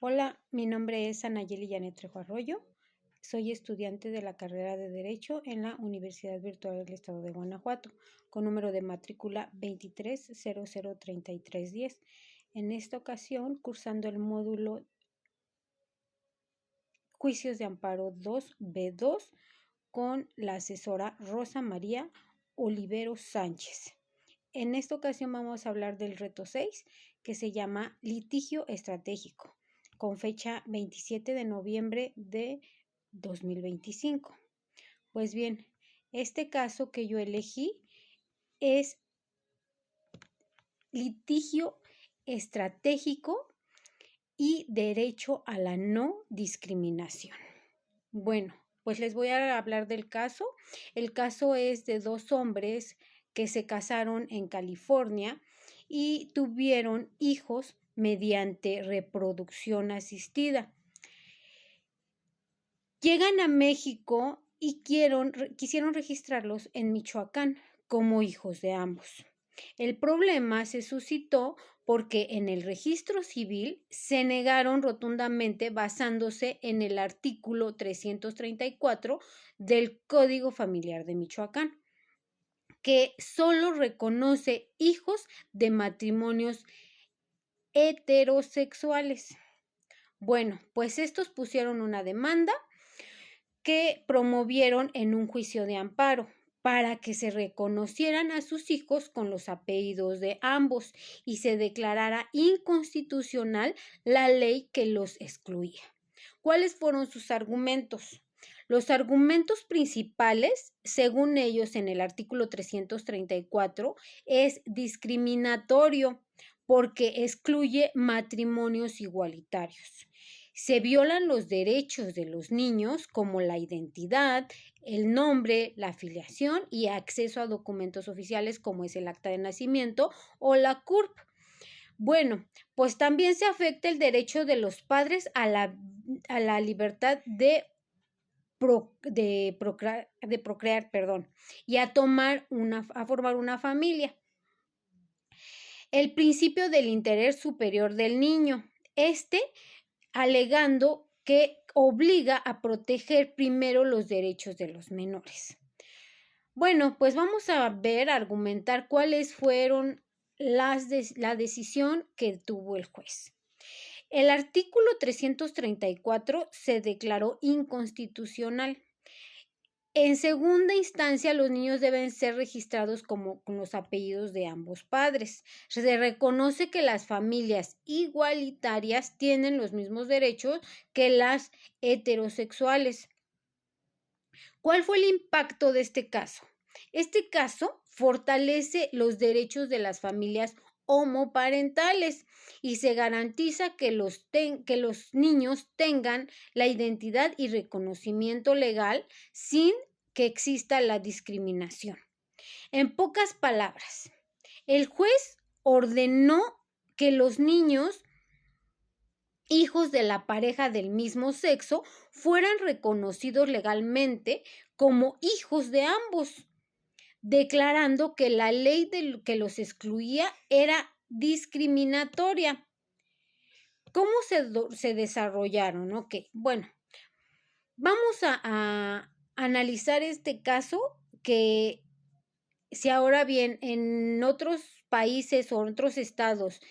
Hola, mi nombre es Anayeli Janet Trejo Arroyo. Soy estudiante de la carrera de Derecho en la Universidad Virtual del Estado de Guanajuato, con número de matrícula 23003310. En esta ocasión, cursando el módulo Juicios de Amparo 2B2 con la asesora Rosa María Olivero Sánchez. En esta ocasión vamos a hablar del reto 6, que se llama Litigio Estratégico, con fecha 27 de noviembre de 2025. Pues bien, este caso que yo elegí es litigio estratégico y derecho a la no discriminación. Bueno, pues les voy a hablar del caso. El caso es de dos hombres que se casaron en California y tuvieron hijos mediante reproducción asistida. Llegan a México y quisieron registrarlos en Michoacán como hijos de ambos. El problema se suscitó porque en el registro civil se negaron rotundamente basándose en el artículo 334 del Código Familiar de Michoacán, que solo reconoce hijos de matrimonios heterosexuales. Bueno, pues estos pusieron una demanda que promovieron en un juicio de amparo para que se reconocieran a sus hijos con los apellidos de ambos y se declarara inconstitucional la ley que los excluía. ¿Cuáles fueron sus argumentos? Los argumentos principales, según ellos en el artículo 334, es discriminatorio porque excluye matrimonios igualitarios. Se violan los derechos de los niños como la identidad, el nombre, la afiliación y acceso a documentos oficiales como es el acta de nacimiento o la CURP. Bueno, pues también se afecta el derecho de los padres a la libertad de procrear, y a formar una familia. El principio del interés superior del niño, alegando que obliga a proteger primero los derechos de los menores. Bueno, pues vamos a argumentar cuáles fueron la decisión que tuvo el juez. El artículo 334 se declaró inconstitucional. En segunda instancia, los niños deben ser registrados con los apellidos de ambos padres. Se reconoce que las familias igualitarias tienen los mismos derechos que las heterosexuales. ¿Cuál fue el impacto de este caso? Este caso fortalece los derechos de las familias homoparentales y se garantiza que los niños tengan la identidad y reconocimiento legal sin que exista la discriminación. En pocas palabras, el juez ordenó que los niños hijos de la pareja del mismo sexo fueran reconocidos legalmente como hijos de ambos, declarando que la ley que los excluía era discriminatoria. ¿Cómo se desarrollaron? Ok, bueno, vamos a analizar este caso que si ahora bien en otros países o en otros estados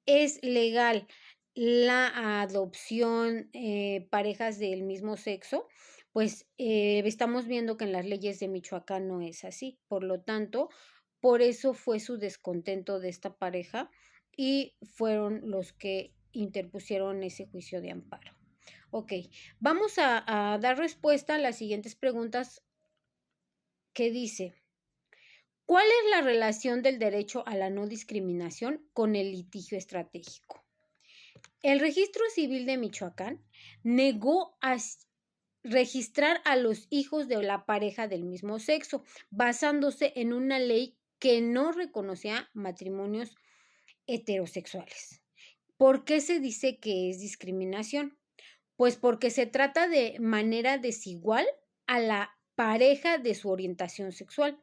es legal la adopción parejas del mismo sexo, pues estamos viendo que en las leyes de Michoacán no es así. Por lo tanto, por eso fue su descontento de esta pareja y fueron los que interpusieron ese juicio de amparo. Ok, vamos a dar respuesta a las siguientes preguntas que dice: ¿cuál es la relación del derecho a la no discriminación con el litigio estratégico? El Registro Civil de Michoacán negó a registrar a los hijos de la pareja del mismo sexo, basándose en una ley que no reconocía matrimonios heterosexuales. ¿Por qué se dice que es discriminación? Pues porque se trata de manera desigual a la pareja de su orientación sexual.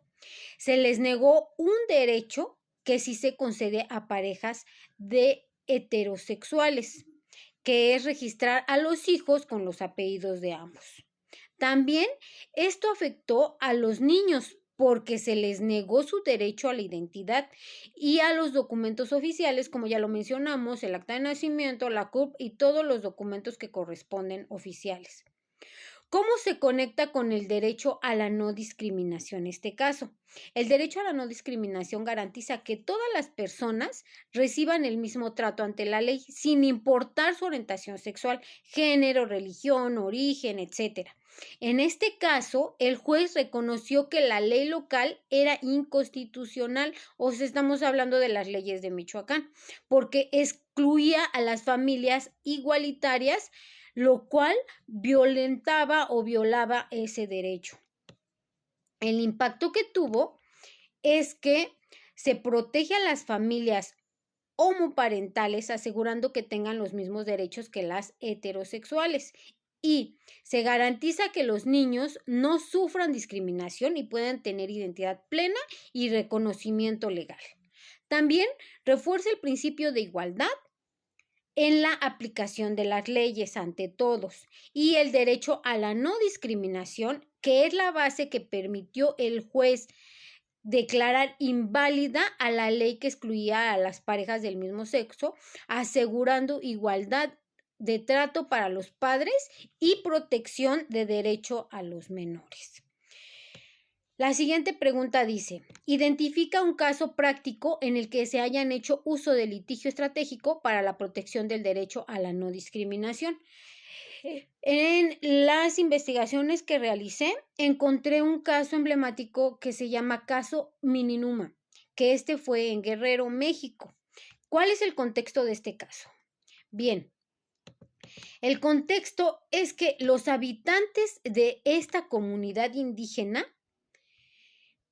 Se les negó un derecho que sí se concede a parejas de heterosexuales, que es registrar a los hijos con los apellidos de ambos. También esto afectó a los niños porque se les negó su derecho a la identidad y a los documentos oficiales, como ya lo mencionamos, el acta de nacimiento, la CURP y todos los documentos que corresponden oficiales. ¿Cómo se conecta con el derecho a la no discriminación en este caso? El derecho a la no discriminación garantiza que todas las personas reciban el mismo trato ante la ley, sin importar su orientación sexual, género, religión, origen, etc. En este caso, el juez reconoció que la ley local era inconstitucional, o sea, estamos hablando de las leyes de Michoacán, porque excluía a las familias igualitarias, lo cual violentaba o violaba ese derecho. El impacto que tuvo es que se protege a las familias homoparentales asegurando que tengan los mismos derechos que las heterosexuales y se garantiza que los niños no sufran discriminación y puedan tener identidad plena y reconocimiento legal. También refuerza el principio de igualdad en la aplicación de las leyes ante todos y el derecho a la no discriminación, que es la base que permitió el juez declarar inválida a la ley que excluía a las parejas del mismo sexo, asegurando igualdad de trato para los padres y protección de derecho a los menores. La siguiente pregunta dice, identifica un caso práctico en el que se hayan hecho uso del litigio estratégico para la protección del derecho a la no discriminación. En las investigaciones que realicé, encontré un caso emblemático que se llama caso Mininuma, que fue en Guerrero, México. ¿Cuál es el contexto de este caso? Bien, el contexto es que los habitantes de esta comunidad indígena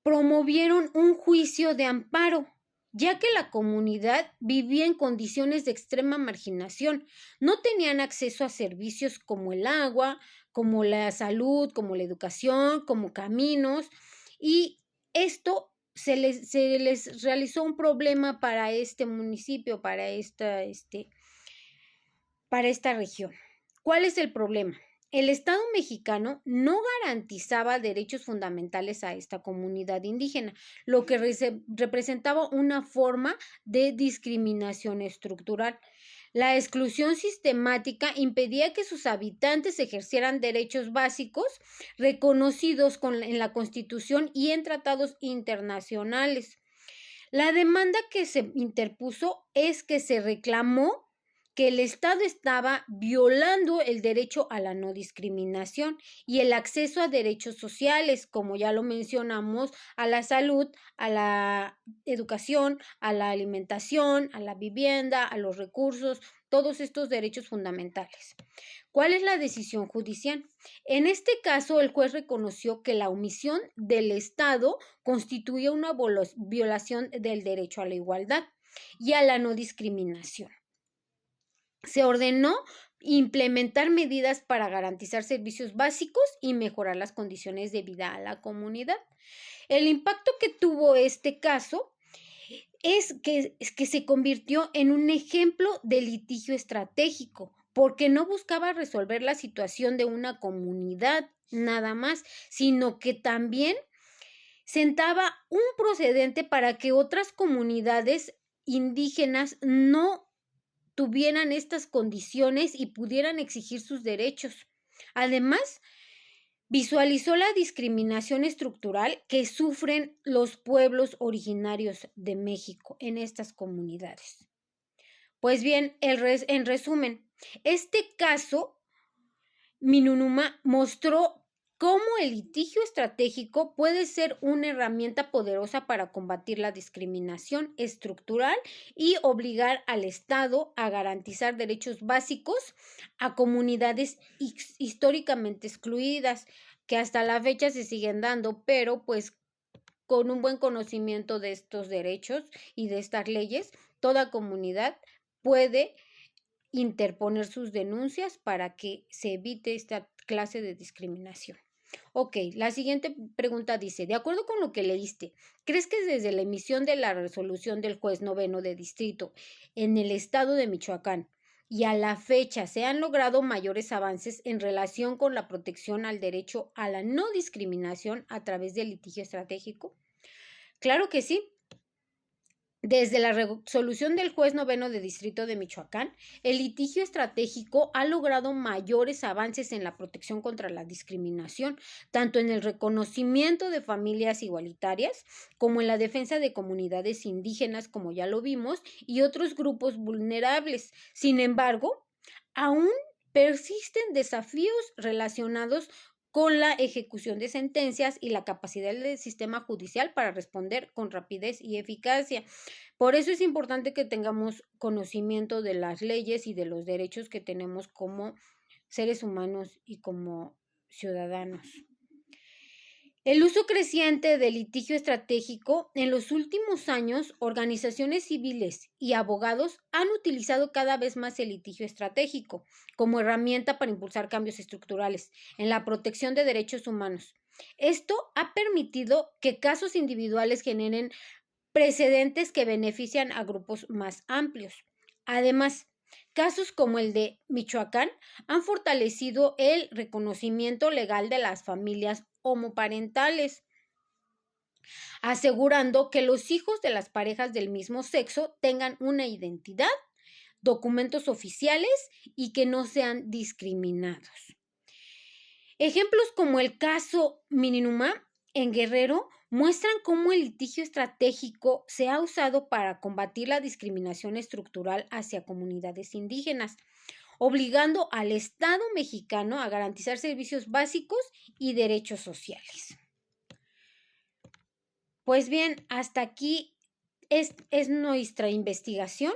promovieron un juicio de amparo, ya que la comunidad vivía en condiciones de extrema marginación. No tenían acceso a servicios como el agua, como la salud, como la educación, como caminos, y esto se les realizó un problema para este municipio, para esta región. ¿Cuál es el problema? El Estado mexicano no garantizaba derechos fundamentales a esta comunidad indígena, lo que representaba una forma de discriminación estructural. La exclusión sistemática impedía que sus habitantes ejercieran derechos básicos reconocidos en la Constitución y en tratados internacionales. La demanda que se interpuso es que se reclamó que el Estado estaba violando el derecho a la no discriminación y el acceso a derechos sociales, como ya lo mencionamos, a la salud, a la educación, a la alimentación, a la vivienda, a los recursos, todos estos derechos fundamentales. ¿Cuál es la decisión judicial? En este caso, el juez reconoció que la omisión del Estado constituía una violación del derecho a la igualdad y a la no discriminación. Se ordenó implementar medidas para garantizar servicios básicos y mejorar las condiciones de vida a la comunidad. El impacto que tuvo este caso es que se convirtió en un ejemplo de litigio estratégico, porque no buscaba resolver la situación de una comunidad nada más, sino que también sentaba un precedente para que otras comunidades indígenas no tuvieran estas condiciones y pudieran exigir sus derechos. Además, visualizó la discriminación estructural que sufren los pueblos originarios de México en estas comunidades. Pues bien, en resumen, este caso, Minunuma, mostró cómo el litigio estratégico puede ser una herramienta poderosa para combatir la discriminación estructural y obligar al Estado a garantizar derechos básicos a comunidades históricamente excluidas, que hasta la fecha se siguen dando, pero pues con un buen conocimiento de estos derechos y de estas leyes, toda comunidad puede interponer sus denuncias para que se evite esta clase de discriminación. Ok, la siguiente pregunta dice, de acuerdo con lo que leíste, ¿crees que desde la emisión de la resolución del juez noveno de distrito en el estado de Michoacán y a la fecha se han logrado mayores avances en relación con la protección al derecho a la no discriminación a través del litigio estratégico? Claro que sí. Desde la resolución del juez noveno de distrito de Michoacán, el litigio estratégico ha logrado mayores avances en la protección contra la discriminación, tanto en el reconocimiento de familias igualitarias como en la defensa de comunidades indígenas, como ya lo vimos, y otros grupos vulnerables. Sin embargo, aún persisten desafíos relacionados con la ejecución de sentencias y la capacidad del sistema judicial para responder con rapidez y eficacia. Por eso es importante que tengamos conocimiento de las leyes y de los derechos que tenemos como seres humanos y como ciudadanos. El uso creciente del litigio estratégico. En los últimos años, organizaciones civiles y abogados han utilizado cada vez más el litigio estratégico como herramienta para impulsar cambios estructurales en la protección de derechos humanos. Esto ha permitido que casos individuales generen precedentes que benefician a grupos más amplios. Además, casos como el de Michoacán han fortalecido el reconocimiento legal de las familias homoparentales, asegurando que los hijos de las parejas del mismo sexo tengan una identidad, documentos oficiales y que no sean discriminados. Ejemplos como el caso Mininumá en Guerrero muestran cómo el litigio estratégico se ha usado para combatir la discriminación estructural hacia comunidades indígenas, obligando al Estado mexicano a garantizar servicios básicos y derechos sociales. Pues bien, hasta aquí es nuestra investigación.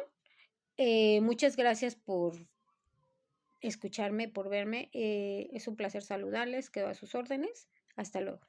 Muchas gracias por escucharme, por verme. Es un placer saludarles. Quedo a sus órdenes. Hasta luego.